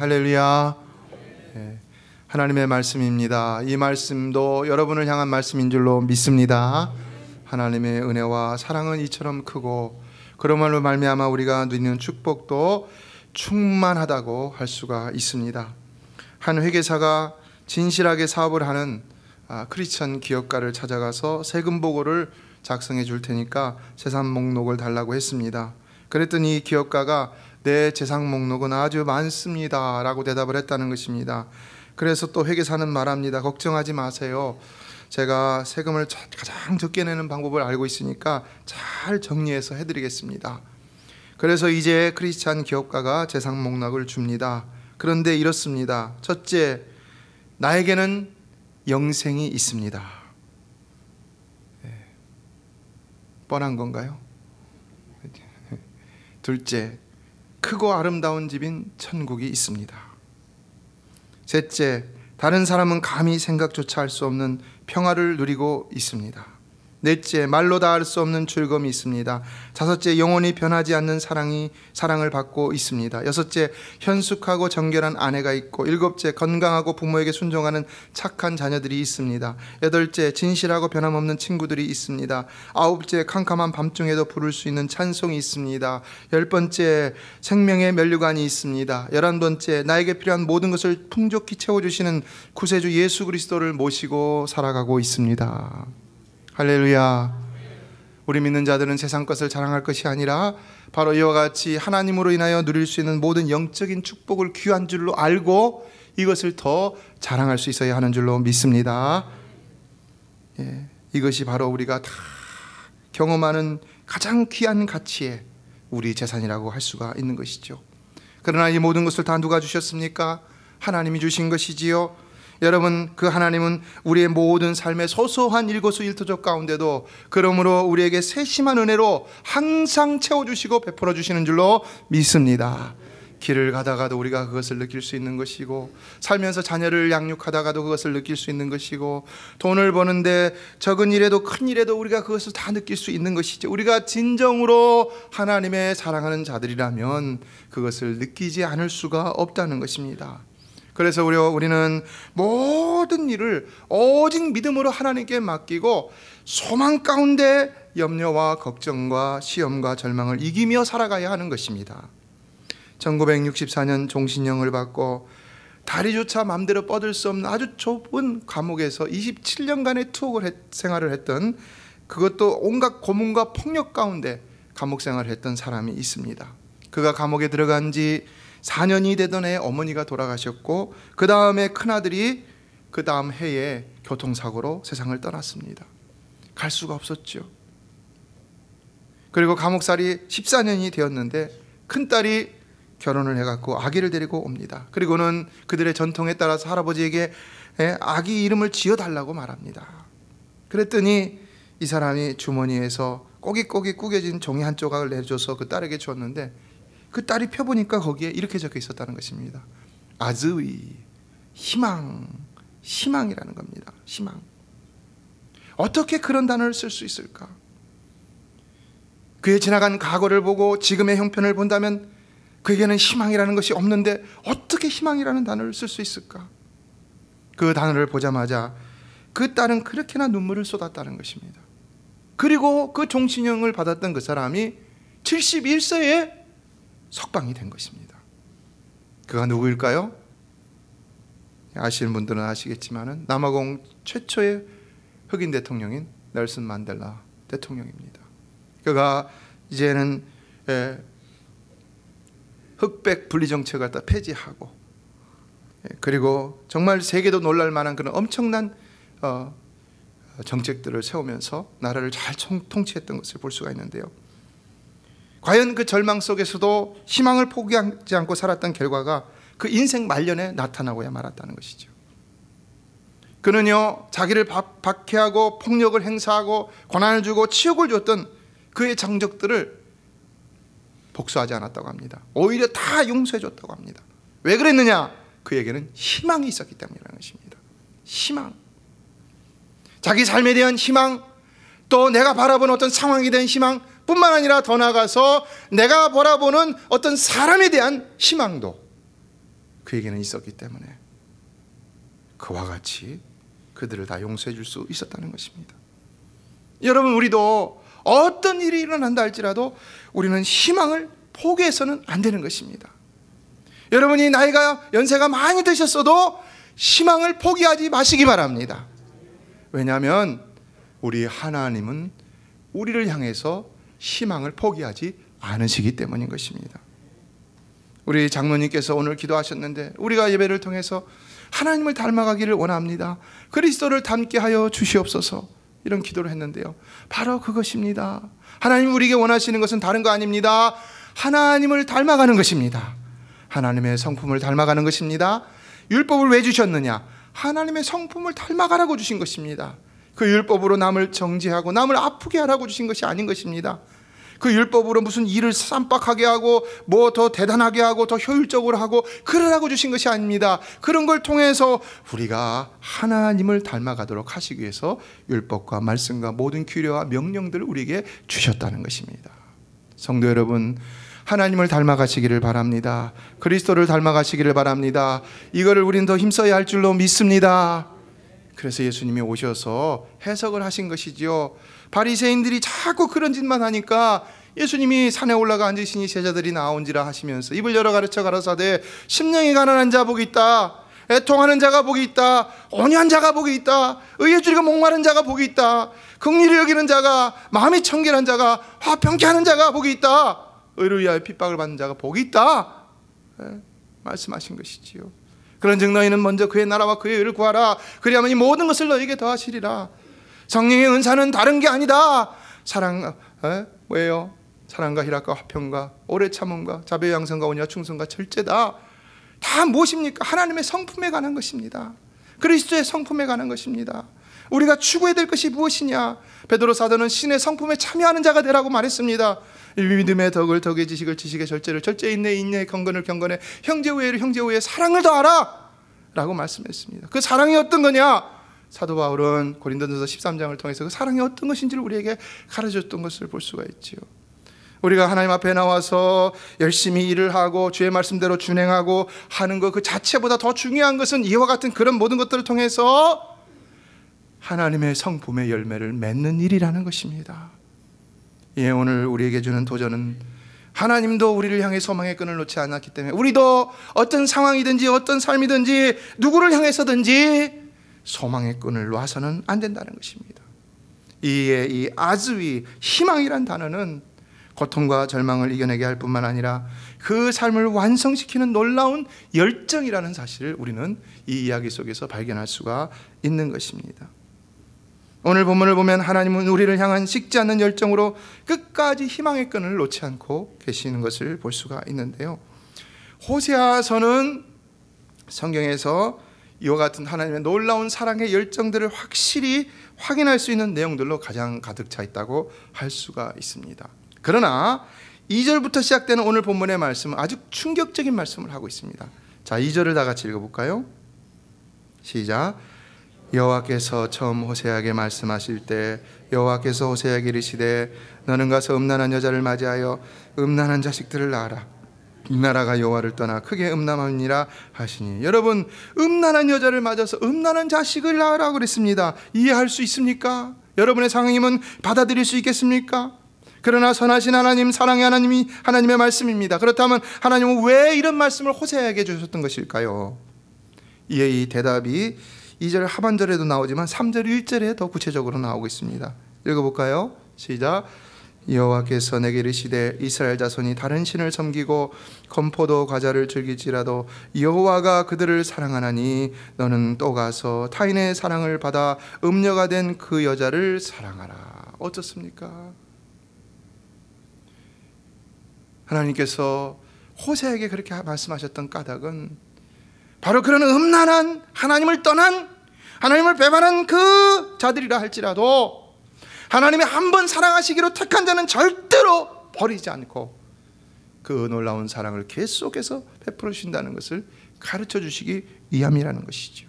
할렐루야. 하나님의 말씀입니다. 이 말씀도 여러분을 향한 말씀인 줄로 믿습니다. 하나님의 은혜와 사랑은 이처럼 크고 그러므로 말미암아 우리가 누리는 축복도 충만하다고 할 수가 있습니다. 한 회계사가 진실하게 사업을 하는 크리스천 기업가를 찾아가서 세금 보고를 작성해 줄 테니까 재산 목록을 달라고 했습니다. 그랬더니 이 기업가가 내 재산 목록은 아주 많습니다 라고 대답을 했다는 것입니다. 그래서 또 회계사는 말합니다. 걱정하지 마세요. 제가 세금을 가장 적게 내는 방법을 알고 있으니까 잘 정리해서 해드리겠습니다. 그래서 이제 크리스찬 기업가가 재산 목록을 줍니다. 그런데 이렇습니다. 첫째, 나에게는 영생이 있습니다. 뻔한 건가요? 둘째, 크고 아름다운 집인 천국이 있습니다. 셋째, 다른 사람은 감히 생각조차 할 수 없는 평화를 누리고 있습니다. 넷째, 말로 다 할 수 없는 즐거움이 있습니다. 다섯째, 영원히 변하지 않는 사랑을 받고 있습니다. 여섯째, 현숙하고 정결한 아내가 있고, 일곱째, 건강하고 부모에게 순종하는 착한 자녀들이 있습니다. 여덟째, 진실하고 변함없는 친구들이 있습니다. 아홉째, 캄캄한 밤중에도 부를 수 있는 찬송이 있습니다. 열 번째, 생명의 면류관이 있습니다. 11번째, 나에게 필요한 모든 것을 풍족히 채워주시는 구세주 예수 그리스도를 모시고 살아가고 있습니다. 할렐루야. 우리 믿는 자들은 세상 것을 자랑할 것이 아니라 바로 이와 같이 하나님으로 인하여 누릴 수 있는 모든 영적인 축복을 귀한 줄로 알고 이것을 더 자랑할 수 있어야 하는 줄로 믿습니다. 이것이 바로 우리가 다 경험하는 가장 귀한 가치의 우리 재산이라고 할 수가 있는 것이죠. 그러나 이 모든 것을 다 누가 주셨습니까? 하나님이 주신 것이지요. 여러분, 그 하나님은 우리의 모든 삶의 소소한 일거수일투족 가운데도 그러므로 우리에게 세심한 은혜로 항상 채워주시고 베풀어 주시는 줄로 믿습니다. 길을 가다가도 우리가 그것을 느낄 수 있는 것이고, 살면서 자녀를 양육하다가도 그것을 느낄 수 있는 것이고, 돈을 버는데 적은 일에도 큰 일에도 우리가 그것을 다 느낄 수 있는 것이죠. 우리가 진정으로 하나님의 사랑하는 자들이라면 그것을 느끼지 않을 수가 없다는 것입니다. 그래서 우리는 모든 일을 오직 믿음으로 하나님께 맡기고 소망 가운데 염려와 걱정과 시험과 절망을 이기며 살아가야 하는 것입니다. 1964년 종신형을 받고 다리조차 마음대로 뻗을 수 없는 아주 좁은 감옥에서 27년간의 생활을 했던, 그것도 온갖 고문과 폭력 가운데 감옥 생활을 했던 사람이 있습니다. 그가 감옥에 들어간 지 4년이 되던 해에 어머니가 돌아가셨고, 그 다음에 큰아들이 그 다음 해에 교통사고로 세상을 떠났습니다. 갈 수가 없었죠. 그리고 감옥살이 14년이 되었는데 큰딸이 결혼을 해갖고 아기를 데리고 옵니다. 그리고는 그들의 전통에 따라서 할아버지에게 아기 이름을 지어달라고 말합니다. 그랬더니 이 사람이 주머니에서 꼬깃꼬깃 구겨진 종이 한 조각을 내줘서 그 딸에게 줬는데, 그 딸이 펴보니까 거기에 이렇게 적혀 있었다는 것입니다. 아즈위, 희망이라는 겁니다. 희망. 어떻게 그런 단어를 쓸 수 있을까? 그의 지나간 과거를 보고 지금의 형편을 본다면 그에게는 희망이라는 것이 없는데 어떻게 희망이라는 단어를 쓸 수 있을까? 그 단어를 보자마자 그 딸은 그렇게나 눈물을 쏟았다는 것입니다. 그리고 그 종신형을 받았던 그 사람이 71세에 석방이 된 것입니다. 그가 누구일까요? 아시는 분들은 아시겠지만 남아공 최초의 흑인 대통령인 넬슨 만델라 대통령입니다. 그가 이제는 흑백 분리 정책을 다 폐지하고, 그리고 정말 세계도 놀랄 만한 그런 엄청난 정책들을 세우면서 나라를 잘 통치했던 것을 볼 수가 있는데요. 과연 그 절망 속에서도 희망을 포기하지 않고 살았던 결과가 그 인생 말년에 나타나고야 말았다는 것이죠. 그는요, 자기를 박해하고 폭력을 행사하고 고난을 주고 치욕을 줬던 그의 장적들을 복수하지 않았다고 합니다. 오히려 다 용서해 줬다고 합니다. 왜 그랬느냐? 그에게는 희망이 있었기 때문이라는 것입니다. 희망. 자기 삶에 대한 희망, 또 내가 바라보는 어떤 상황에 대한 희망 뿐만 아니라 더 나아가서 내가 바라보는 어떤 사람에 대한 희망도 그에게는 있었기 때문에 그와 같이 그들을 다 용서해 줄 수 있었다는 것입니다. 여러분, 우리도 어떤 일이 일어난다 할지라도 우리는 희망을 포기해서는 안 되는 것입니다. 여러분이 연세가 많이 드셨어도 희망을 포기하지 마시기 바랍니다. 왜냐하면 우리 하나님은 우리를 향해서 희망을 포기하지 않으시기 때문인 것입니다. 우리 장로님께서 오늘 기도하셨는데 우리가 예배를 통해서 하나님을 닮아가기를 원합니다. 그리스도를 닮게 하여 주시옵소서, 이런 기도를 했는데요, 바로 그것입니다. 하나님 우리에게 원하시는 것은 다른 거 아닙니다. 하나님을 닮아가는 것입니다. 하나님의 성품을 닮아가는 것입니다. 율법을 왜 주셨느냐? 하나님의 성품을 닮아가라고 주신 것입니다. 그 율법으로 남을 정죄하고 남을 아프게 하라고 주신 것이 아닌 것입니다. 그 율법으로 무슨 일을 쌈박하게 하고 뭐 더 대단하게 하고 더 효율적으로 하고 그러라고 주신 것이 아닙니다. 그런 걸 통해서 우리가 하나님을 닮아가도록 하시기 위해서 율법과 말씀과 모든 규례와 명령들을 우리에게 주셨다는 것입니다. 성도 여러분, 하나님을 닮아가시기를 바랍니다. 그리스도를 닮아가시기를 바랍니다. 이거를 우리는 더 힘써야 할 줄로 믿습니다. 그래서 예수님이 오셔서 해석을 하신 것이지요. 바리새인들이 자꾸 그런 짓만 하니까 예수님이 산에 올라가 앉으시니 제자들이 나온지라 하시면서 입을 열어 가르쳐 가라사대 심령이 가난한 자 복이 있다, 애통하는 자가 복이 있다, 온유한 자가 복이 있다, 의에 줄이고 목마른 자가 복이 있다, 긍휼히 여기는 자가, 마음이 청결한 자가, 화평케 하는 자가 복이 있다, 의를 위하여 핍박을 받는 자가 복이 있다, 말씀하신 것이지요. 그런즉 너희는 먼저 그의 나라와 그의 의를 구하라. 그리하면 이 모든 것을 너희에게 더하시리라. 성령의 은사는 다른 게 아니다. 뭐예요? 사랑과 희락과 화평과 오래 참음과 자비 양선과 온유와 충성과 절제다. 다 무엇입니까? 하나님의 성품에 관한 것입니다. 그리스도의 성품에 관한 것입니다. 우리가 추구해야 될 것이 무엇이냐? 베드로 사도는 신의 성품에 참여하는 자가 되라고 말했습니다. 믿음의 덕을 덕의 지식을 지식의 절제를 절제의 인내의 인내의 경건을 경건에 형제 우애를 형제 우애의 사랑을 더하라 라고 말씀했습니다. 그 사랑이 어떤 거냐? 사도 바울은 고린도전서 13장을 통해서 그 사랑이 어떤 것인지를 우리에게 가르쳐줬던 것을 볼 수가 있지요. 우리가 하나님 앞에 나와서 열심히 일을 하고 주의 말씀대로 준행하고 하는 것 그 자체보다 더 중요한 것은 이와 같은 그런 모든 것들을 통해서 하나님의 성품의 열매를 맺는 일이라는 것입니다. 예, 오늘 우리에게 주는 도전은 하나님도 우리를 향해 소망의 끈을 놓지 않았기 때문에 우리도 어떤 상황이든지 어떤 삶이든지 누구를 향해서든지 소망의 끈을 놔서는 안 된다는 것입니다. 이 아즈위, 희망이란 단어는 고통과 절망을 이겨내게 할 뿐만 아니라 그 삶을 완성시키는 놀라운 열정이라는 사실을 우리는 이 이야기 속에서 발견할 수가 있는 것입니다. 오늘 본문을 보면 하나님은 우리를 향한 식지 않는 열정으로 끝까지 희망의 끈을 놓지 않고 계시는 것을 볼 수가 있는데요, 호세아서는 성경에서 이와 같은 하나님의 놀라운 사랑의 열정들을 확실히 확인할 수 있는 내용들로 가장 가득 차 있다고 할 수가 있습니다. 그러나 2절부터 시작되는 오늘 본문의 말씀은 아주 충격적인 말씀을 하고 있습니다. 자, 2절을 다 같이 읽어볼까요? 시작. 여호와께서 처음 호세아에게 말씀하실 때 여호와께서 호세아에게 이르시되 너는 가서 음란한 여자를 맞이하여 음란한 자식들을 낳아라. 이 나라가 여호와를 떠나 크게 음란하니라 하시니. 여러분, 음란한 여자를 맞아서 음란한 자식을 낳으라고 그랬습니다. 이해할 수 있습니까? 여러분의 상황이면 받아들일 수 있겠습니까? 그러나 선하신 하나님, 사랑의 하나님이 하나님의 말씀입니다. 그렇다면 하나님은 왜 이런 말씀을 호세아에게 주셨던 것일까요? 이 대답이 2절 하반절에도 나오지만 3절 1절에 더 구체적으로 나오고 있습니다. 읽어볼까요? 시작. 여호와께서 내게 이르시되 이스라엘 자손이 다른 신을 섬기고 건포도 과자를 즐길지라도 여호와가 그들을 사랑하나니 너는 또 가서 타인의 사랑을 받아 음녀가 된 그 여자를 사랑하라. 어떻습니까? 하나님께서 호세에게 그렇게 말씀하셨던 까닭은 바로 그런 음란한 하나님을 떠난, 하나님을 배반한 그 자들이라 할지라도 하나님이 한 번 사랑하시기로 택한 자는 절대로 버리지 않고 그 놀라운 사랑을 계속해서 베풀어 주신다는 것을 가르쳐 주시기 위함이라는 것이죠.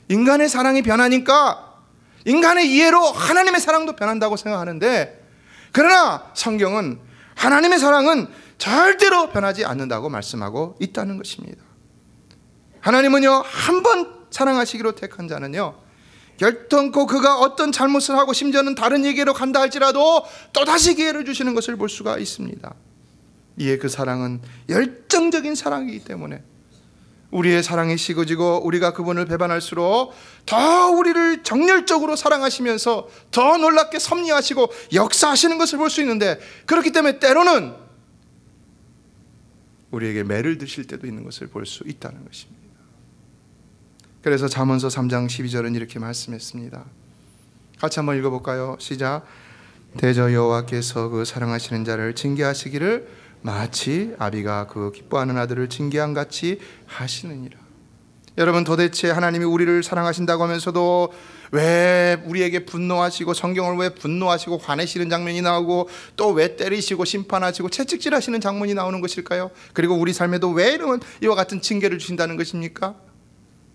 인간의 사랑이 변하니까 인간의 이해로 하나님의 사랑도 변한다고 생각하는데, 그러나 성경은 하나님의 사랑은 절대로 변하지 않는다고 말씀하고 있다는 것입니다. 하나님은요, 한 번 사랑하시기로 택한 자는요, 결단코 그가 어떤 잘못을 하고 심지어는 다른 얘기로 간다 할지라도 또다시 기회를 주시는 것을 볼 수가 있습니다. 이에 그 사랑은 열정적인 사랑이기 때문에 우리의 사랑이 식어지고 우리가 그분을 배반할수록 더 우리를 정열적으로 사랑하시면서 더 놀랍게 섭리하시고 역사하시는 것을 볼 수 있는데, 그렇기 때문에 때로는 우리에게 매를 드실 때도 있는 것을 볼 수 있다는 것입니다. 그래서 잠언서 3장 12절은 이렇게 말씀했습니다. 같이 한번 읽어볼까요? 시작. 대저 여호와께서 그 사랑하시는 자를 징계하시기를 마치 아비가 그 기뻐하는 아들을 징계한 같이 하시느니라. 여러분, 도대체 하나님이 우리를 사랑하신다고 하면서도 왜 우리에게 분노하시고, 성경을 왜 분노하시고 화내시는 장면이 나오고, 또 왜 때리시고 심판하시고 채찍질하시는 장면이 나오는 것일까요? 그리고 우리 삶에도 왜 이런 이와 같은 징계를 주신다는 것입니까?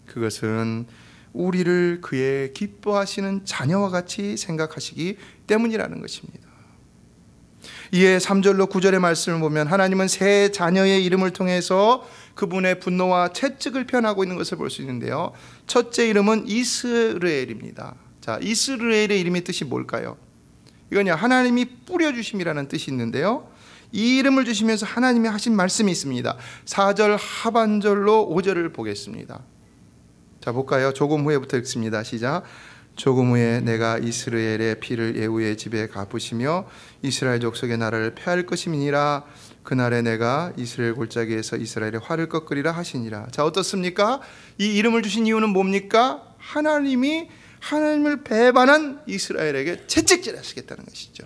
그것은 우리를 그의 기뻐하시는 자녀와 같이 생각하시기 때문이라는 것입니다. 이에 3절로 9절의 말씀을 보면 하나님은 세 자녀의 이름을 통해서 그분의 분노와 채찍을 표현하고 있는 것을 볼 수 있는데요, 첫째 이름은 이스라엘입니다. 자, 이스라엘의 이름의 뜻이 뭘까요? 이건요, 하나님이 뿌려주심이라는 뜻이 있는데요, 이 이름을 주시면서 하나님이 하신 말씀이 있습니다. 4절 하반절로 5절을 보겠습니다. 자, 볼까요? 조금 후에부터 읽습니다. 시작. 조금 후에 내가 이스라엘의 피를 예후의 집에 갚으시며 이스라엘 족속의 나라를 폐할 것임이니라. 그날에 내가 이스라엘 골짜기에서 이스라엘의 활을 꺾으리라 하시니라. 자, 어떻습니까? 이 이름을 주신 이유는 뭡니까? 하나님이 하나님을 배반한 이스라엘에게 채찍질 하시겠다는 것이죠.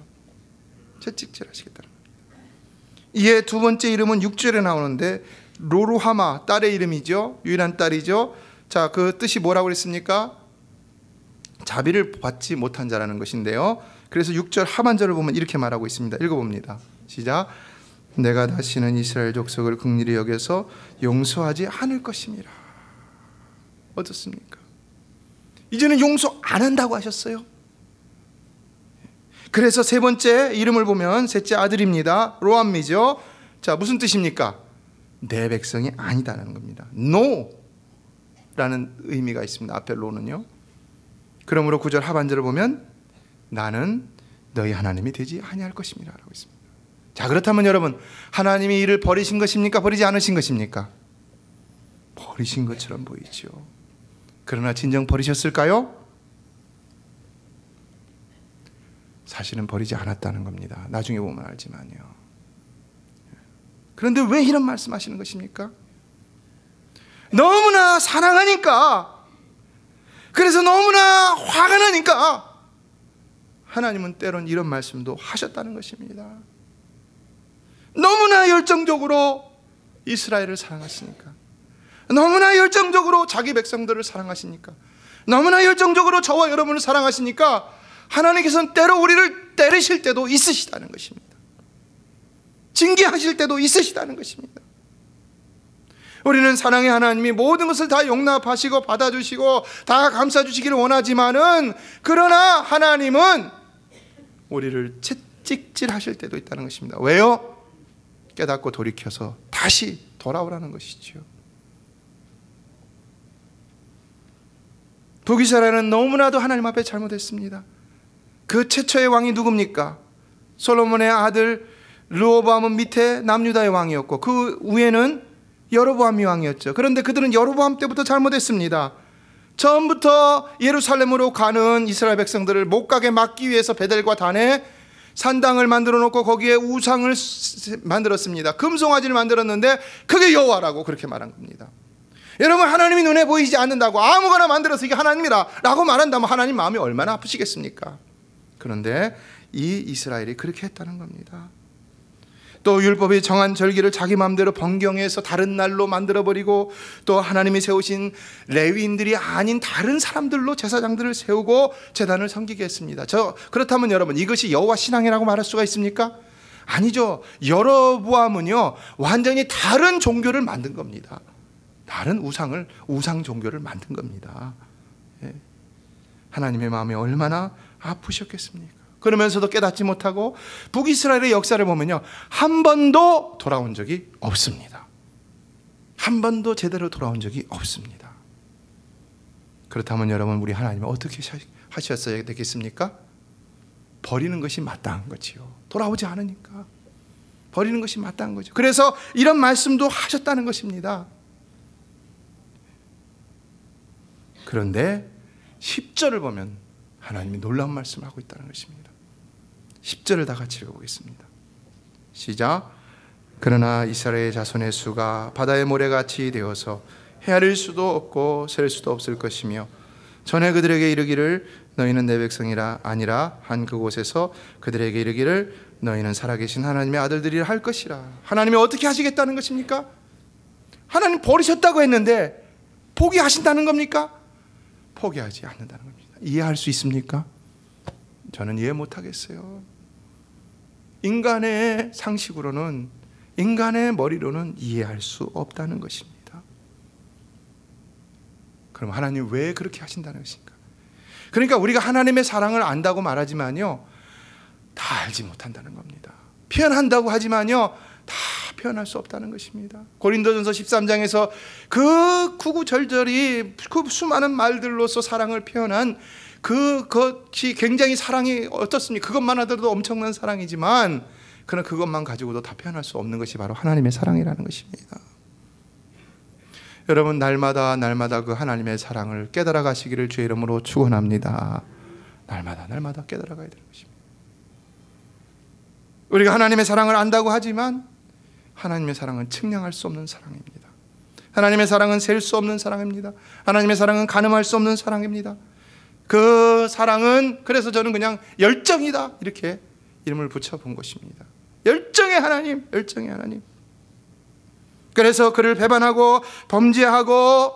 채찍질 하시겠다는 겁니다. 이에 두 번째 이름은 6절에 나오는데 로루하마, 딸의 이름이죠. 유일한 딸이죠. 자, 그 뜻이 뭐라고 그랬습니까? 자비를 받지 못한 자라는 것인데요, 그래서 6절 하반절을 보면 이렇게 말하고 있습니다. 읽어봅니다. 시작. 내가 다시는 이스라엘 족속을 긍휼히 여겨서 용서하지 않을 것임이라. 어떻습니까? 이제는 용서 안 한다고 하셨어요. 그래서 세 번째 이름을 보면 셋째 아들입니다. 로암미죠. 자, 무슨 뜻입니까? 내 백성이 아니다라는 겁니다. No 라는 의미가 있습니다. 앞에 로는요. 그러므로 9절 하반절을 보면 나는 너희 하나님이 되지 아니할 것입니다 라고 있습니다. 자, 그렇다면 여러분, 하나님이 이를 버리신 것입니까? 버리지 않으신 것입니까? 버리신 것처럼 보이죠. 그러나 진정 버리셨을까요? 사실은 버리지 않았다는 겁니다. 나중에 보면 알지만요. 그런데 왜 이런 말씀하시는 것입니까? 너무나 사랑하니까, 그래서 너무나 화가 나니까 하나님은 때론 이런 말씀도 하셨다는 것입니다. 너무나 열정적으로 이스라엘을 사랑하시니까, 너무나 열정적으로 자기 백성들을 사랑하시니까, 너무나 열정적으로 저와 여러분을 사랑하시니까 하나님께서는 때로 우리를 때리실 때도 있으시다는 것입니다. 징계하실 때도 있으시다는 것입니다. 우리는 사랑의 하나님이 모든 것을 다 용납하시고 받아주시고 다 감싸주시기를 원하지만은, 그러나 하나님은 우리를 채찍질하실 때도 있다는 것입니다. 왜요? 깨닫고 돌이켜서 다시 돌아오라는 것이죠. 북이스라엘은 너무나도 하나님 앞에 잘못했습니다. 그 최초의 왕이 누굽니까? 솔로몬의 아들 르호보암은 밑에 남유다의 왕이었고 그 위에는 여로보암이 왕이었죠. 그런데 그들은 여로보암 때부터 잘못했습니다. 처음부터 예루살렘으로 가는 이스라엘 백성들을 못 가게 막기 위해서 베델과 단에 산당을 만들어 놓고 거기에 우상을 만들었습니다. 금송아지를 만들었는데 그게 여호와라고 그렇게 말한 겁니다. 여러분, 하나님이 눈에 보이지 않는다고 아무거나 만들어서 이게 하나님이라 라고 말한다면 하나님 마음이 얼마나 아프시겠습니까? 그런데 이 이스라엘이 그렇게 했다는 겁니다. 또 율법이 정한 절기를 자기 마음대로 변경해서 다른 날로 만들어버리고, 또 하나님이 세우신 레위인들이 아닌 다른 사람들로 제사장들을 세우고 제단을 섬기게 했습니다. 그렇다면 여러분, 이것이 여호와 신앙이라고 말할 수가 있습니까? 아니죠. 여로보암은요 완전히 다른 종교를 만든 겁니다. 다른 우상 종교를 만든 겁니다. 예. 하나님의 마음이 얼마나 아프셨겠습니까? 그러면서도 깨닫지 못하고 북이스라엘의 역사를 보면요 한 번도 돌아온 적이 없습니다. 한 번도 제대로 돌아온 적이 없습니다. 그렇다면 여러분, 우리 하나님은 어떻게 하셨어야 되겠습니까? 버리는 것이 마땅한 거지요. 돌아오지 않으니까 버리는 것이 마땅한 거죠. 그래서 이런 말씀도 하셨다는 것입니다. 그런데 10절을 보면 하나님이 놀라운 말씀을 하고 있다는 것입니다. 10절을 다 같이 읽어보겠습니다. 시작. 그러나 이스라엘 자손의 수가 바다의 모래같이 되어서 헤아릴 수도 없고 셀 수도 없을 것이며 전에 그들에게 이르기를 너희는 내 백성이라 아니라 한 그곳에서 그들에게 이르기를 너희는 살아계신 하나님의 아들들이라 할 것이라. 하나님이 어떻게 하시겠다는 것입니까? 하나님 버리셨다고 했는데 포기하신다는 겁니까? 포기하지 않는다는 겁니다. 이해할 수 있습니까? 저는 이해 못하겠어요. 인간의 상식으로는, 인간의 머리로는 이해할 수 없다는 것입니다. 그럼 하나님 왜 그렇게 하신다는 것인가? 그러니까 우리가 하나님의 사랑을 안다고 말하지만요, 다 알지 못한다는 겁니다. 표현한다고 하지만요, 다 표현할 수 없다는 것입니다. 고린도전서 13장에서 그 구구절절이 그 수많은 말들로서 사랑을 표현한 그것이 굉장히 사랑이 어떻습니까? 그것만 하더라도 엄청난 사랑이지만 그러나 그것만 가지고도 다 표현할 수 없는 것이 바로 하나님의 사랑이라는 것입니다. 여러분, 날마다 그 하나님의 사랑을 깨달아 가시기를 주의 이름으로 축원합니다. 날마다 깨달아 가야 되는 것입니다. 우리가 하나님의 사랑을 안다고 하지만 하나님의 사랑은 측량할 수 없는 사랑입니다. 하나님의 사랑은 셀 수 없는 사랑입니다. 하나님의 사랑은 가늠할 수 없는 사랑입니다. 그 사랑은, 그래서 저는 그냥 열정이다 이렇게 이름을 붙여본 것입니다. 열정의 하나님, 열정의 하나님. 그래서 그를 배반하고 범죄하고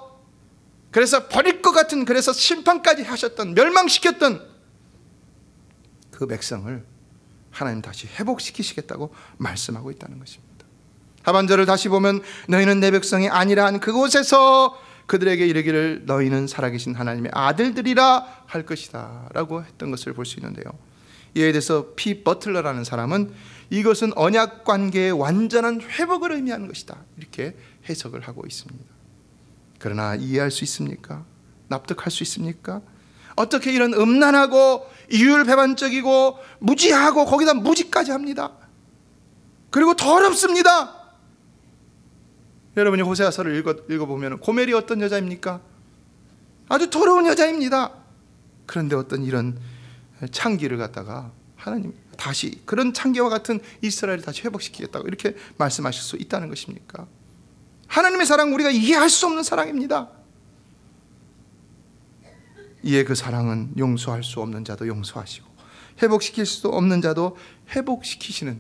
그래서 버릴 것 같은, 그래서 심판까지 하셨던, 멸망시켰던 그 백성을 하나님 다시 회복시키시겠다고 말씀하고 있다는 것입니다. 하반절을 다시 보면 너희는 내 백성이 아니라 한 그곳에서 그들에게 이르기를 너희는 살아계신 하나님의 아들들이라 할 것이다 라고 했던 것을 볼 수 있는데요, 이에 대해서 피 버틀러라는 사람은 이것은 언약 관계의 완전한 회복을 의미하는 것이다 이렇게 해석을 하고 있습니다. 그러나 이해할 수 있습니까? 납득할 수 있습니까? 어떻게 이런 음란하고 이율배반적이고 무지하고 거기다 무지까지 합니다. 그리고 더럽습니다. 여러분이 호세아서를 읽어보면 고멜이 어떤 여자입니까? 아주 더러운 여자입니다. 그런데 어떤 이런 창기를 갖다가 하나님 다시 그런 창기와 같은 이스라엘을 다시 회복시키겠다고 이렇게 말씀하실 수 있다는 것입니까? 하나님의 사랑, 우리가 이해할 수 없는 사랑입니다. 이에 그 사랑은 용서할 수 없는 자도 용서하시고 회복시킬 수 없는 자도 회복시키시는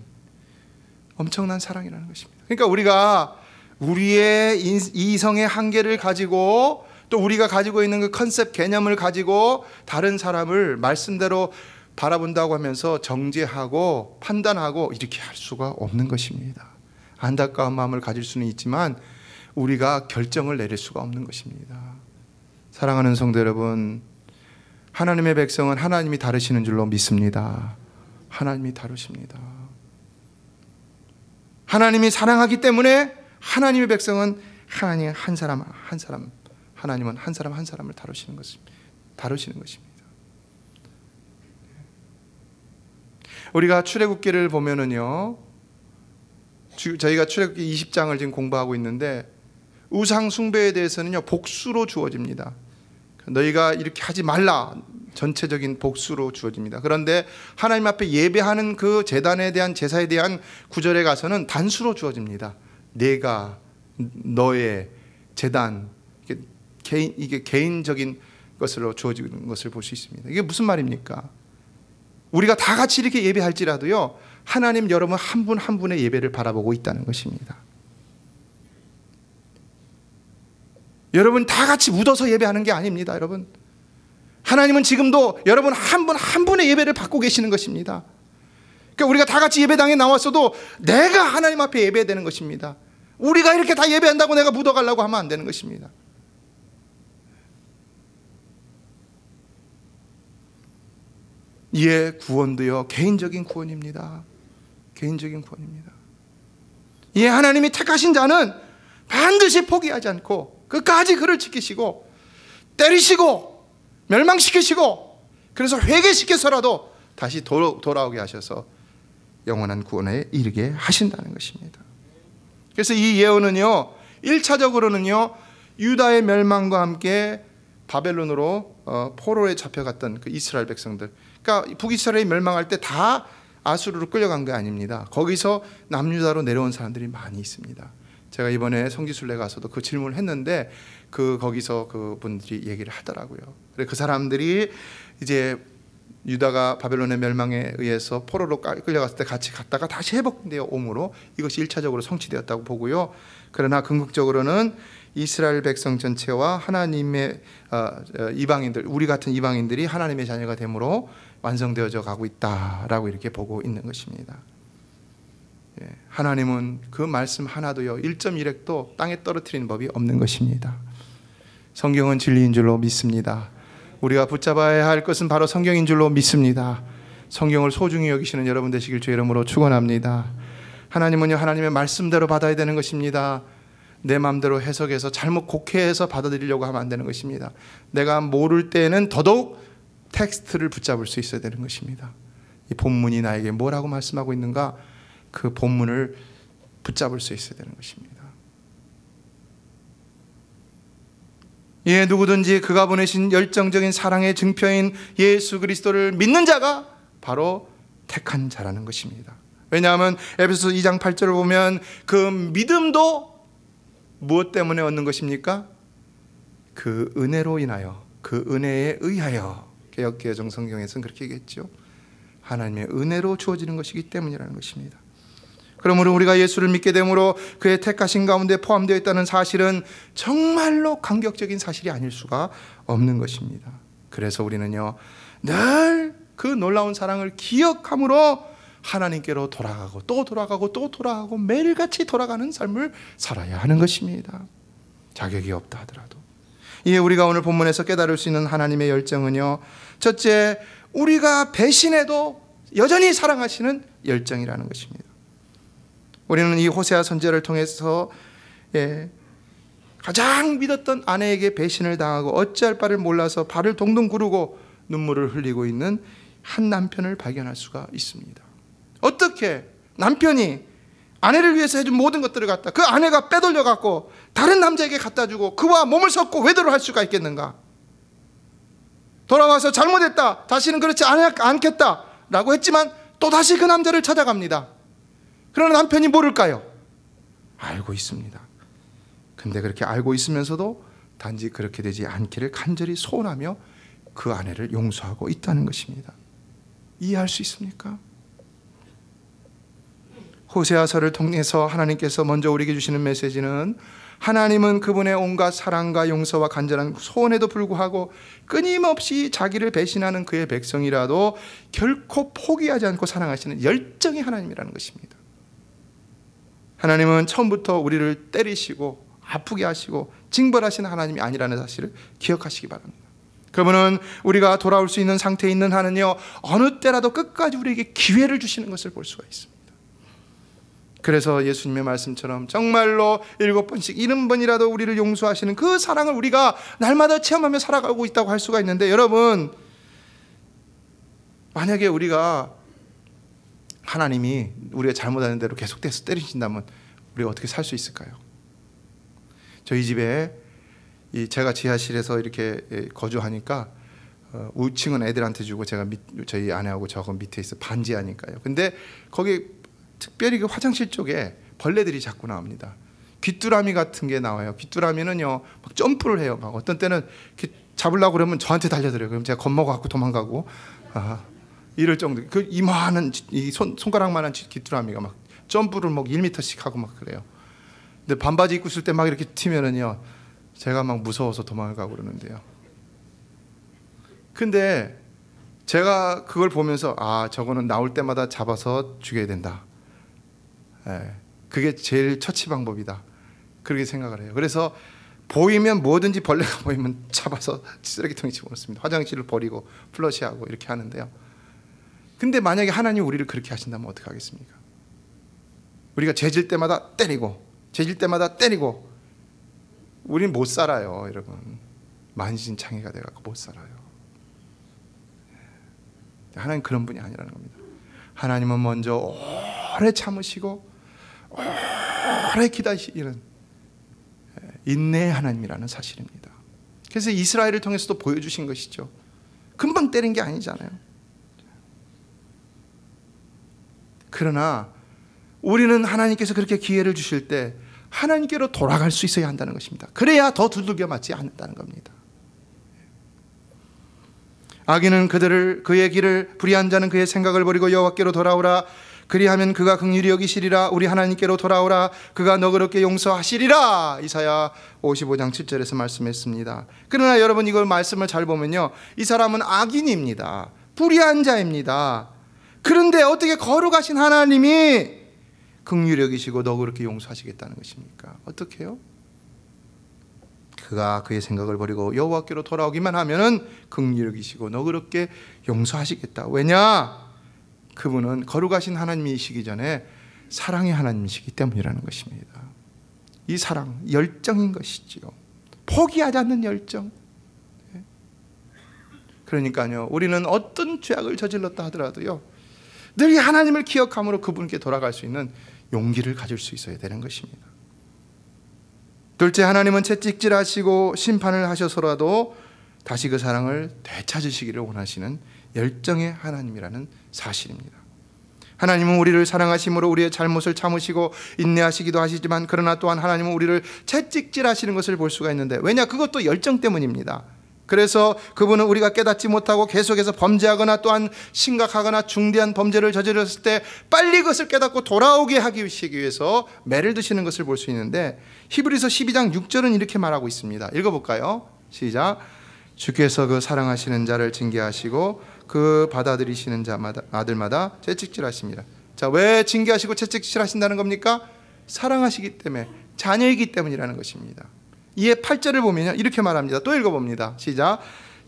엄청난 사랑이라는 것입니다. 그러니까 우리가 우리의 이성의 한계를 가지고 또 우리가 가지고 있는 그 컨셉 개념을 가지고 다른 사람을 말씀대로 바라본다고 하면서 정죄하고 판단하고 이렇게 할 수가 없는 것입니다. 안타까운 마음을 가질 수는 있지만 우리가 결정을 내릴 수가 없는 것입니다. 사랑하는 성도 여러분, 하나님의 백성은 하나님이 다루시는 줄로 믿습니다. 하나님이 다루십니다. 하나님이 사랑하기 때문에 하나님의 백성은 하나님 한 사람 한 사람, 하나님은 한 사람 한 사람을 다루시는 것입니다. 우리가 출애굽기를 보면은요, 저희가 출애굽기 20장을 지금 공부하고 있는데 우상 숭배에 대해서는요 복수로 주어집니다. 너희가 이렇게 하지 말라, 전체적인 복수로 주어집니다. 그런데 하나님 앞에 예배하는 그 제단에 대한 제사에 대한 구절에 가서는 단수로 주어집니다. 내가 너의 제단, 이게 개인적인 것으로 주어지는 것을 볼 수 있습니다. 이게 무슨 말입니까? 우리가 다 같이 이렇게 예배할지라도요 하나님 여러분 한 분 한 분의 예배를 바라보고 있다는 것입니다. 여러분 다 같이 묻어서 예배하는 게 아닙니다. 여러분, 하나님은 지금도 여러분 한 분 한 분의 예배를 받고 계시는 것입니다. 그러니까 우리가 다 같이 예배당에 나왔어도 내가 하나님 앞에 예배해야 되는 것입니다. 우리가 이렇게 다 예배한다고 내가 묻어가려고 하면 안 되는 것입니다. 이에 구원도요 개인적인 구원입니다. 개인적인 구원입니다. 이에 하나님이 택하신 자는 반드시 포기하지 않고 끝까지 그를 지키시고 때리시고 멸망시키시고 그래서 회개시켜서라도 다시 돌아오게 하셔서 영원한 구원에 이르게 하신다는 것입니다. 그래서 이 예언은요, 1차적으로는요 유다의 멸망과 함께 바벨론으로 포로에 잡혀갔던 그 이스라엘 백성들, 그러니까 북이스라엘이 멸망할 때 다 아수르로 끌려간 게 아닙니다. 거기서 남유다로 내려온 사람들이 많이 있습니다. 제가 이번에 성지순례 가서도 그 질문을 했는데 거기서 그분들이 얘기를 하더라고요. 그래서 그 사람들이 이제 유다가 바벨론의 멸망에 의해서 포로로 끌려갔을 때 같이 갔다가 다시 회복되어 옴으로 이것이 1차적으로 성취되었다고 보고요. 그러나 궁극적으로는 이스라엘 백성 전체와 하나님의 이방인들, 우리 같은 이방인들이 하나님의 자녀가 됨으로 완성되어져 가고 있다라고 이렇게 보고 있는 것입니다. 하나님은 그 말씀 하나도요 1.1핵도 땅에 떨어뜨리는 법이 없는 것입니다. 성경은 진리인 줄로 믿습니다. 우리가 붙잡아야 할 것은 바로 성경인 줄로 믿습니다. 성경을 소중히 여기시는 여러분 되시길 주의 이름으로 축원합니다. 하나님은요 하나님의 말씀대로 받아야 되는 것입니다. 내 마음대로 해석해서 잘못 곡해해서 받아들이려고 하면 안 되는 것입니다. 내가 모를 때는 더더욱 텍스트를 붙잡을 수 있어야 되는 것입니다. 이 본문이 나에게 뭐라고 말씀하고 있는가, 그 본문을 붙잡을 수 있어야 되는 것입니다. 예, 누구든지 그가 보내신 열정적인 사랑의 증표인 예수 그리스도를 믿는 자가 바로 택한 자라는 것입니다. 왜냐하면 에베소서 2장 8절을 보면 그 믿음도 무엇 때문에 얻는 것입니까? 그 은혜로 인하여, 그 은혜에 의하여. 개역개정 성경에서는 그렇게 얘기했죠. 하나님의 은혜로 주어지는 것이기 때문이라는 것입니다. 그러므로 우리가 예수를 믿게 되므로 그의 택하신 가운데 포함되어 있다는 사실은 정말로 감격적인 사실이 아닐 수가 없는 것입니다. 그래서 우리는요 늘 그 놀라운 사랑을 기억함으로 하나님께로 돌아가고 또 돌아가고 또 돌아가고 매일같이 돌아가는 삶을 살아야 하는 것입니다. 자격이 없다 하더라도. 이에 우리가 오늘 본문에서 깨달을 수 있는 하나님의 열정은요, 첫째, 우리가 배신해도 여전히 사랑하시는 열정이라는 것입니다. 우리는 이 호세아 선지자를 통해서 가장 믿었던 아내에게 배신을 당하고 어찌할 바를 몰라서 발을 동동 구르고 눈물을 흘리고 있는 한 남편을 발견할 수가 있습니다. 어떻게 남편이 아내를 위해서 해준 모든 것들을 갖다 그 아내가 빼돌려 갖고 다른 남자에게 갖다 주고 그와 몸을 섞고 외도를 할 수가 있겠는가? 돌아와서 잘못했다, 다시는 그렇지 않겠다 라고 했지만 또다시 그 남자를 찾아갑니다. 그러나 남편이 모를까요? 알고 있습니다. 근데 그렇게 알고 있으면서도 단지 그렇게 되지 않기를 간절히 소원하며 그 아내를 용서하고 있다는 것입니다. 이해할 수 있습니까? 호세아서를 통해서 하나님께서 먼저 우리에게 주시는 메시지는 하나님은 그분의 온갖 사랑과 용서와 간절한 소원에도 불구하고 끊임없이 자기를 배신하는 그의 백성이라도 결코 포기하지 않고 사랑하시는 열정의 하나님이라는 것입니다. 하나님은 처음부터 우리를 때리시고 아프게 하시고 징벌하시는 하나님이 아니라는 사실을 기억하시기 바랍니다. 그러면 우리가 돌아올 수 있는 상태에 있는 한은요 어느 때라도 끝까지 우리에게 기회를 주시는 것을 볼 수가 있습니다. 그래서 예수님의 말씀처럼 정말로 7번씩 70번이라도 우리를 용서하시는 그 사랑을 우리가 날마다 체험하며 살아가고 있다고 할 수가 있는데, 여러분 만약에 우리가 하나님이 우리가 잘못하는 대로 계속돼서 때리신다면 우리가 어떻게 살 수 있을까요? 저희 집에 제가 지하실에서 이렇게 거주하니까 우층은 애들한테 주고 제가 저희 아내하고 저거 밑에 있어 반지하니까요. 근데 거기 특별히 그 화장실 쪽에 벌레들이 자꾸 나옵니다. 귀뚜라미 같은 게 나와요. 귀뚜라미는요 막 점프를 해요. 막 어떤 때는 잡으려고 그러면 저한테 달려들어요. 그럼 제가 겁먹어 갖고 도망가고 이럴 정도. 그 이만한 이 손가락만한 귀뚜라미가 막 점프를 막 1m씩 하고 막 그래요. 근데 반바지 입고 있을 때 막 이렇게 튀면은요 제가 막 무서워서 도망을 가고 그러는데요. 근데 제가 그걸 보면서 저거는 나올 때마다 잡아서 죽여야 된다. 그게 제일 처치 방법이다. 그렇게 생각을 해요. 그래서 보이면 뭐든지 벌레가 보이면 잡아서 쓰레기통에 집어넣습니다. 화장실을 버리고 플러시하고 이렇게 하는데요. 근데 만약에 하나님이 우리를 그렇게 하신다면 어떻게 하겠습니까? 우리가 죄질 때마다 때리고 죄질 때마다 때리고 우린 못 살아요, 여러분. 만신창이가 돼갖고 못 살아요. 하나님 그런 분이 아니라는 겁니다. 하나님은 먼저 오래 참으시고 오래 기다리시는 인내의 하나님이라는 사실입니다. 그래서 이스라엘을 통해서도 보여주신 것이죠. 금방 때린 게 아니잖아요. 그러나 우리는 하나님께서 그렇게 기회를 주실 때 하나님께로 돌아갈 수 있어야 한다는 것입니다. 그래야 더 두들겨 맞지 않는다는 겁니다. 악인은 그의 길을, 불의한 자는 그의 생각을 버리고 여호와께로 돌아오라. 그리하면 그가 긍휼히 여기시리라. 우리 하나님께로 돌아오라. 그가 너그럽게 용서하시리라. 이사야 55장 7절에서 말씀했습니다. 그러나 여러분, 이걸 말씀을 잘 보면요, 이 사람은 악인입니다. 불의한 자입니다. 그런데 어떻게 거룩하신 하나님이 긍휼히 여기시고 너그럽게 용서하시겠다는 것입니까? 어떻게 해요? 그가 그의 생각을 버리고 여호와께로 돌아오기만 하면은 긍휼히 여기시고 너그럽게 용서하시겠다. 왜냐? 그분은 거룩하신 하나님이시기 전에 사랑의 하나님이시기 때문이라는 것입니다. 이 사랑, 열정인 것이지요. 포기하지 않는 열정. 그러니까요, 우리는 어떤 죄악을 저질렀다 하더라도요, 늘 하나님을 기억함으로 그분께 돌아갈 수 있는 용기를 가질 수 있어야 되는 것입니다. 둘째, 하나님은 채찍질하시고 심판을 하셔서라도 다시 그 사랑을 되찾으시기를 원하시는 열정의 하나님이라는 사실입니다. 하나님은 우리를 사랑하심으로 우리의 잘못을 참으시고 인내하시기도 하시지만, 그러나 또한 하나님은 우리를 채찍질하시는 것을 볼 수가 있는데, 왜냐? 그것도 열정 때문입니다. 그래서 그분은 우리가 깨닫지 못하고 계속해서 범죄하거나 또한 심각하거나 중대한 범죄를 저질렀을 때 빨리 그것을 깨닫고 돌아오게 하기 위해서 매를 드시는 것을 볼 수 있는데, 히브리서 12장 6절은 이렇게 말하고 있습니다. 읽어볼까요? 시작. 주께서 그 사랑하시는 자를 징계하시고 그 받아들이시는 자마다, 아들마다 채찍질하십니다. 자, 왜 징계하시고 채찍질하신다는 겁니까? 사랑하시기 때문에, 자녀이기 때문이라는 것입니다. 이에 8절을 보면 이렇게 말합니다. 또 읽어봅니다. 시작.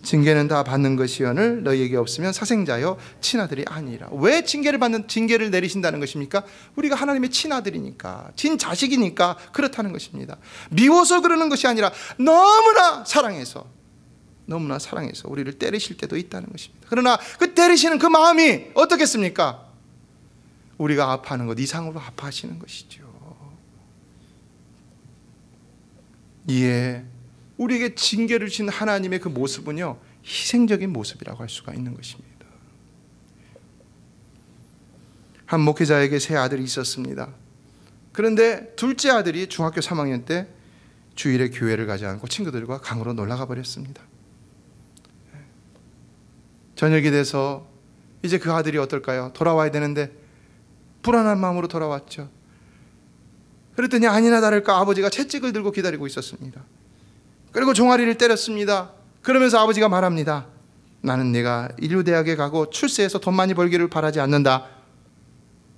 징계는 다 받는 것이오늘 너희에게 없으면 사생자여 친아들이 아니라. 왜 징계를 내리신다는 것입니까? 우리가 하나님의 친아들이니까, 친자식이니까 그렇다는 것입니다. 미워서 그러는 것이 아니라 너무나 사랑해서 우리를 때리실 때도 있다는 것입니다. 그러나 그 때리시는 그 마음이 어떻겠습니까? 우리가 아파하는 것 이상으로 아파하시는 것이죠. 이에 우리에게 징계를 주신 하나님의 그 모습은요, 희생적인 모습이라고 할 수가 있는 것입니다. 한 목회자에게 세 아들이 있었습니다. 그런데 둘째 아들이 중학교 3학년 때 주일에 교회를 가지 않고 친구들과 강으로 놀러가 버렸습니다. 저녁이 돼서 이제 그 아들이 어떨까요? 돌아와야 되는데 불안한 마음으로 돌아왔죠. 그랬더니 아니나 다를까 아버지가 채찍을 들고 기다리고 있었습니다. 그리고 종아리를 때렸습니다. 그러면서 아버지가 말합니다. 나는 내가 인류대학에 가고 출세해서 돈 많이 벌기를 바라지 않는다.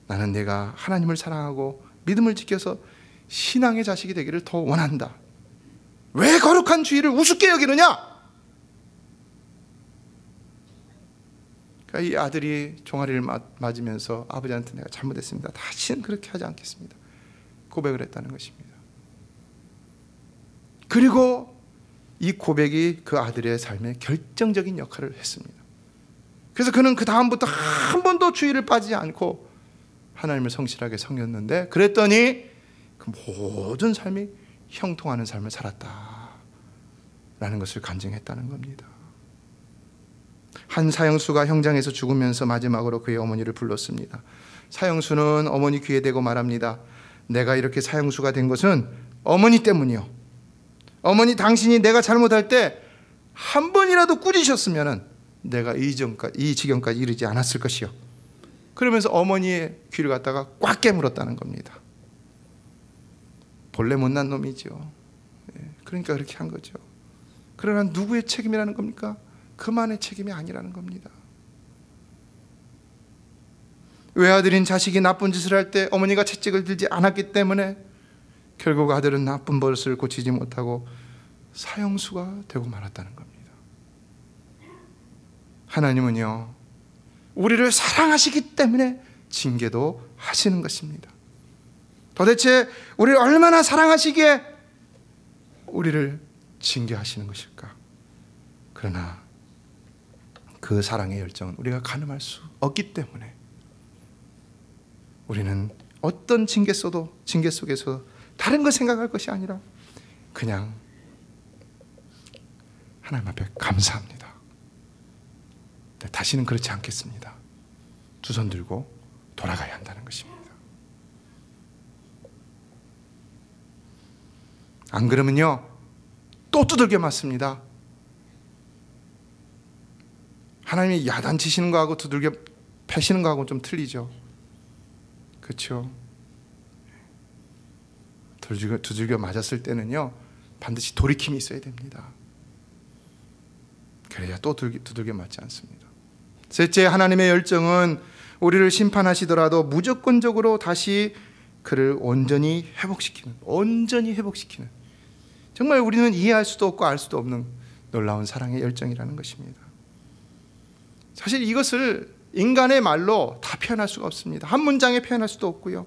나는 내가 하나님을 사랑하고 믿음을 지켜서 신앙의 자식이 되기를 더 원한다. 왜 거룩한 주의를 우습게 여기느냐? 이 아들이 종아리를 맞으면서 아버지한테 내가 잘못했습니다. 다시는 그렇게 하지 않겠습니다. 고백을 했다는 것입니다. 그리고 이 고백이 그 아들의 삶에 결정적인 역할을 했습니다. 그래서 그는 그 다음부터 한 번도 주의를 빠지지 않고 하나님을 성실하게 섬겼는데, 그랬더니 그 모든 삶이 형통하는 삶을 살았다라는 것을 간증했다는 겁니다. 한 사형수가 형장에서 죽으면서 마지막으로 그의 어머니를 불렀습니다. 사형수는 어머니 귀에 대고 말합니다. 내가 이렇게 사형수가 된 것은 어머니 때문이요. 어머니, 당신이 내가 잘못할 때 한 번이라도 꾸짖으셨으면 내가 이 지경까지 이르지 않았을 것이요. 그러면서 어머니의 귀를 갖다가 꽉 깨물었다는 겁니다. 본래 못난 놈이죠. 그러니까 그렇게 한 거죠. 그러나 누구의 책임이라는 겁니까? 그만의 책임이 아니라는 겁니다. 외아들인 자식이 나쁜 짓을 할 때 어머니가 채찍을 들지 않았기 때문에 결국 아들은 나쁜 버릇을 고치지 못하고 사형수가 되고 말았다는 겁니다. 하나님은요, 우리를 사랑하시기 때문에 징계도 하시는 것입니다. 도대체 우리를 얼마나 사랑하시기에 우리를 징계하시는 것일까? 그러나 그 사랑의 열정은 우리가 가늠할 수 없기 때문에 우리는 어떤 징계 속에서 다른 거 생각할 것이 아니라 그냥 하나님 앞에 감사합니다. 다시는 그렇지 않겠습니다. 두 손 들고 돌아가야 한다는 것입니다. 안 그러면요 또 두들겨 맞습니다. 하나님이 야단치시는 거하고 두들겨 패시는 거하고 좀 틀리죠. 그렇죠? 두들겨 맞았을 때는요 반드시 돌이킴이 있어야 됩니다. 그래야 또 두들겨 맞지 않습니다. 셋째, 하나님의 열정은 우리를 심판하시더라도 무조건적으로 다시 그를 온전히 회복시키는, 정말 우리는 이해할 수도 없고 알 수도 없는 놀라운 사랑의 열정이라는 것입니다. 사실 이것을 인간의 말로 다 표현할 수가 없습니다. 한 문장에 표현할 수도 없고요.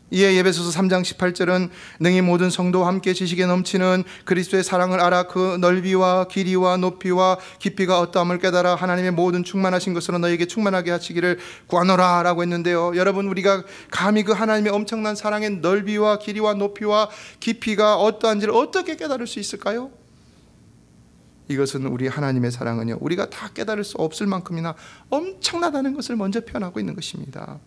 이에 에베소서 3장 18절은 능히 모든 성도와 함께 지식에 넘치는 그리스도의 사랑을 알아 그 넓이와 길이와 높이와 깊이가 어떠함을 깨달아 하나님의 모든 충만하신 것으로 너에게 충만하게 하시기를 구하노라 라고 했는데요, 여러분, 우리가 감히 그 하나님의 엄청난 사랑의 넓이와 길이와 높이와 깊이가 어떠한지를 어떻게 깨달을 수 있을까요? 이것은 우리 하나님의 사랑은요 우리가 다 깨달을 수 없을 만큼이나 엄청나다는 것을 먼저 표현하고 있는 것입니다.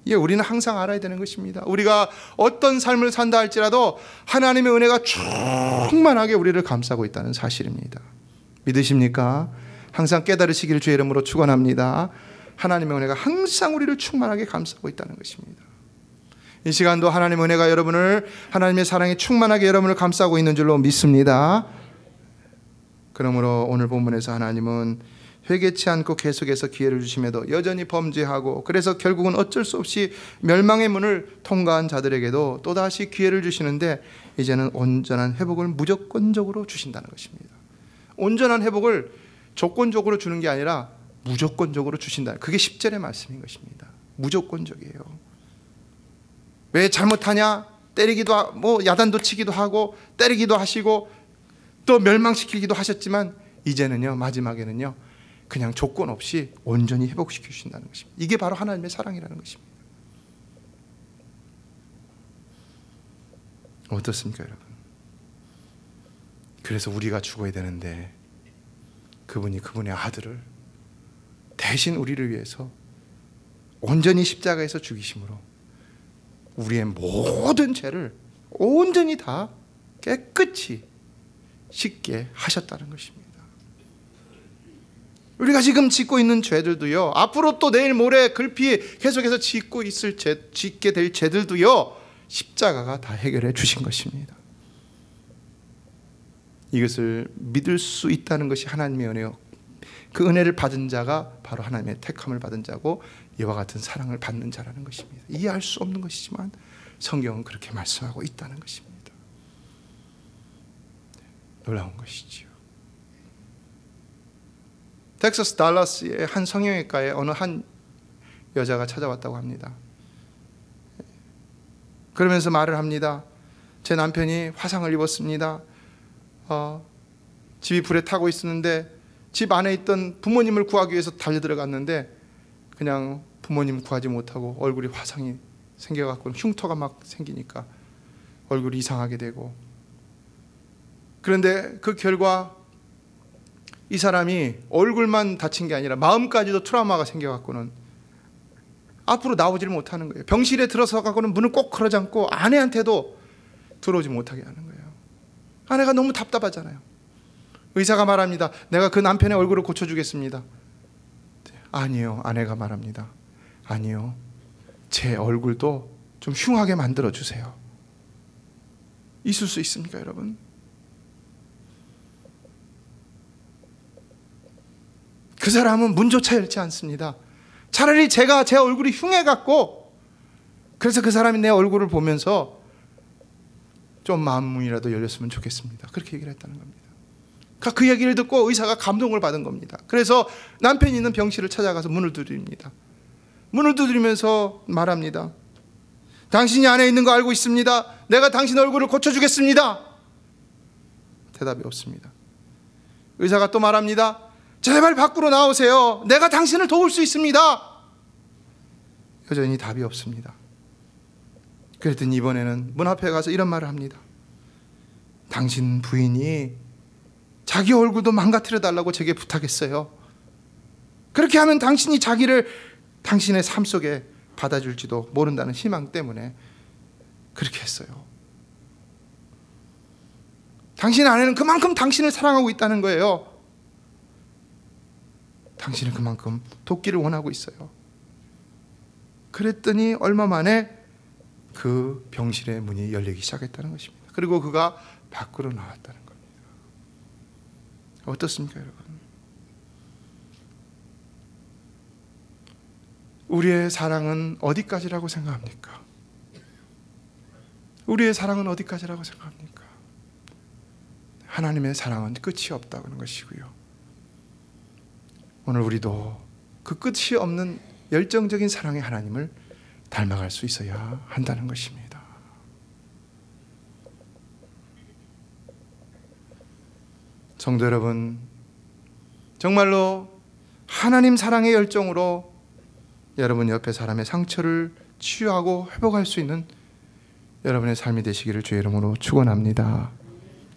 예, 우리는 항상 알아야 되는 것입니다. 우리가 어떤 삶을 산다 할지라도 하나님의 은혜가 충만하게 우리를 감싸고 있다는 사실입니다. 믿으십니까? 항상 깨달으시기를 주의 이름으로 축원합니다. 하나님의 은혜가 항상 우리를 충만하게 감싸고 있다는 것입니다. 이 시간도 하나님의 은혜가 여러분을, 하나님의 사랑이 충만하게 여러분을 감싸고 있는 줄로 믿습니다. 그러므로 오늘 본문에서 하나님은 회개치 않고 계속해서 기회를 주심에도 여전히 범죄하고, 그래서 결국은 어쩔 수 없이 멸망의 문을 통과한 자들에게도 또다시 기회를 주시는데 이제는 온전한 회복을 무조건적으로 주신다는 것입니다. 온전한 회복을 조건적으로 주는 게 아니라 무조건적으로 주신다. 그게 10절의 말씀인 것입니다. 무조건적이에요. 왜 잘못하냐? 때리기도 하고 야단도 치기도 하고 때리기도 하시고 또 멸망시키기도 하셨지만 이제는요, 마지막에는요 그냥 조건 없이 온전히 회복시켜 주신다는 것입니다. 이게 바로 하나님의 사랑이라는 것입니다. 어떻습니까, 여러분? 그래서 우리가 죽어야 되는데 그분이 그분의 아들을 대신 우리를 위해서 온전히 십자가에서 죽이심으로 우리의 모든 죄를 온전히 다 깨끗이 씻게 하셨다는 것입니다. 우리가 지금 짓고 있는 죄들도요, 앞으로 또 내일 모레 글피 계속해서 짓게 될 죄들도요, 십자가가 다 해결해 주신 것입니다. 이것을 믿을 수 있다는 것이 하나님의 은혜요, 그 은혜를 받은 자가 바로 하나님의 택함을 받은 자고 이와 같은 사랑을 받는 자라는 것입니다. 이해할 수 없는 것이지만 성경은 그렇게 말씀하고 있다는 것입니다. 놀라운 것이지요. 텍사스 달라스의 한 성형외과에 어느 한 여자가 찾아왔다고 합니다. 그러면서 말을 합니다. 제 남편이 화상을 입었습니다. 집이 불에 타고 있었는데 집 안에 있던 부모님을 구하기 위해서 달려들어갔는데 그냥 부모님 구하지 못하고 얼굴이 화상이 생겨갖고 흉터가 막 생기니까 얼굴이 이상하게 되고, 그런데 그 결과 이 사람이 얼굴만 다친 게 아니라 마음까지도 트라우마가 생겨갖고는 앞으로 나오지를 못하는 거예요. 병실에 들어서가고는 문을 꼭 걸어잠고 아내한테도 들어오지 못하게 하는 거예요. 아내가 너무 답답하잖아요. 의사가 말합니다. 내가 그 남편의 얼굴을 고쳐주겠습니다. 아니요, 아내가 말합니다. 아니요, 제 얼굴도 좀 흉하게 만들어주세요. 있을 수 있습니까, 여러분? 그 사람은 문조차 열지 않습니다. 차라리 제 얼굴이 흉해갖고 그래서 그 사람이 내 얼굴을 보면서 좀 마음문이라도 열렸으면 좋겠습니다. 그렇게 얘기를 했다는 겁니다. 그 얘기를 듣고 의사가 감동을 받은 겁니다. 그래서 남편이 있는 병실을 찾아가서 문을 두드립니다. 문을 두드리면서 말합니다. 당신이 안에 있는 거 알고 있습니다. 내가 당신 얼굴을 고쳐주겠습니다. 대답이 없습니다. 의사가 또 말합니다. 제발 밖으로 나오세요. 내가 당신을 도울 수 있습니다. 여전히 답이 없습니다. 그랬더니 이번에는 문 앞에 가서 이런 말을 합니다. 당신 부인이 자기 얼굴도 망가뜨려 달라고 제게 부탁했어요. 그렇게 하면 당신이 자기를 당신의 삶 속에 받아줄지도 모른다는 희망 때문에 그렇게 했어요. 당신 아내는 그만큼 당신을 사랑하고 있다는 거예요. 당신은 그만큼 돕기를 원하고 있어요. 그랬더니 얼마 만에 그 병실의 문이 열리기 시작했다는 것입니다. 그리고 그가 밖으로 나왔다는 겁니다. 어떻습니까, 여러분? 우리의 사랑은 어디까지라고 생각합니까? 우리의 사랑은 어디까지라고 생각합니까? 하나님의 사랑은 끝이 없다는 것이고요. 오늘 우리도 그 끝이 없는 열정적인 사랑의 하나님을 닮아갈 수 있어야 한다는 것입니다. 성도 여러분, 정말로 하나님 사랑의 열정으로 여러분 옆에 사람의 상처를 치유하고 회복할 수 있는 여러분의 삶이 되시기를 주의 이름으로 축원합니다.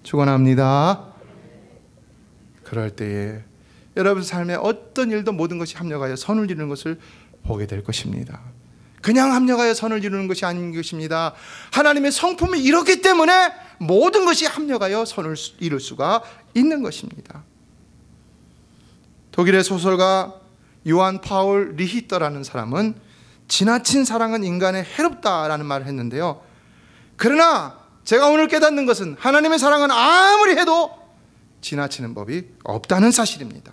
축원합니다. 그럴 때에 여러분 삶의 어떤 일도 모든 것이 합력하여 선을 이루는 것을 보게 될 것입니다. 그냥 합력하여 선을 이루는 것이 아닌 것입니다. 하나님의 성품이 이렇기 때문에 모든 것이 합력하여 선을 이룰 수가 있는 것입니다. 독일의 소설가 요한 파울 리히터라는 사람은 지나친 사랑은 인간의 해롭다라는 말을 했는데요. 그러나 제가 오늘 깨닫는 것은 하나님의 사랑은 아무리 해도 지나치는 법이 없다는 사실입니다.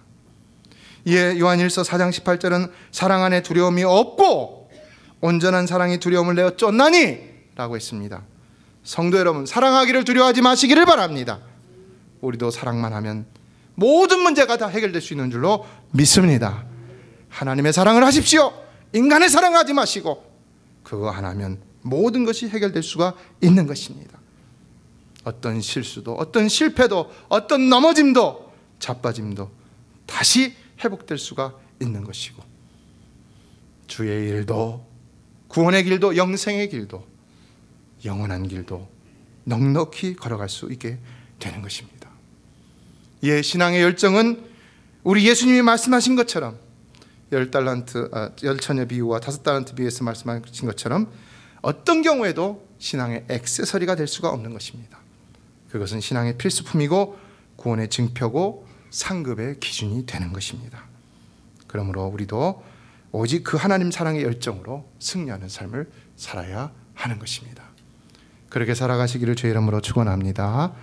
이에 요한일서 4장 18절은 사랑 안에 두려움이 없고 온전한 사랑이 두려움을 내어 쫓나니 라고 했습니다. 성도 여러분, 사랑하기를 두려워하지 마시기를 바랍니다. 우리도 사랑만 하면 모든 문제가 다 해결될 수 있는 줄로 믿습니다. 하나님의 사랑을 하십시오. 인간의 사랑을 하지 마시고 그거 하나면 모든 것이 해결될 수가 있는 것입니다. 어떤 실수도, 어떤 실패도, 어떤 넘어짐도, 자빠짐도 다시 회복될 수가 있는 것이고 주의 일도, 구원의 길도, 영생의 길도, 영원한 길도 넉넉히 걸어갈 수 있게 되는 것입니다. 이에 신앙의 열정은 우리 예수님이 말씀하신 것처럼 10처녀 비유와 5달란트 비유에서 말씀하신 것처럼 어떤 경우에도 신앙의 액세서리가 될 수가 없는 것입니다. 그것은 신앙의 필수품이고 구원의 증표고 상급의 기준이 되는 것입니다. 그러므로 우리도 오직 그 하나님 사랑의 열정으로 승리하는 삶을 살아야 하는 것입니다. 그렇게 살아가시기를 주의 이름으로 축원합니다.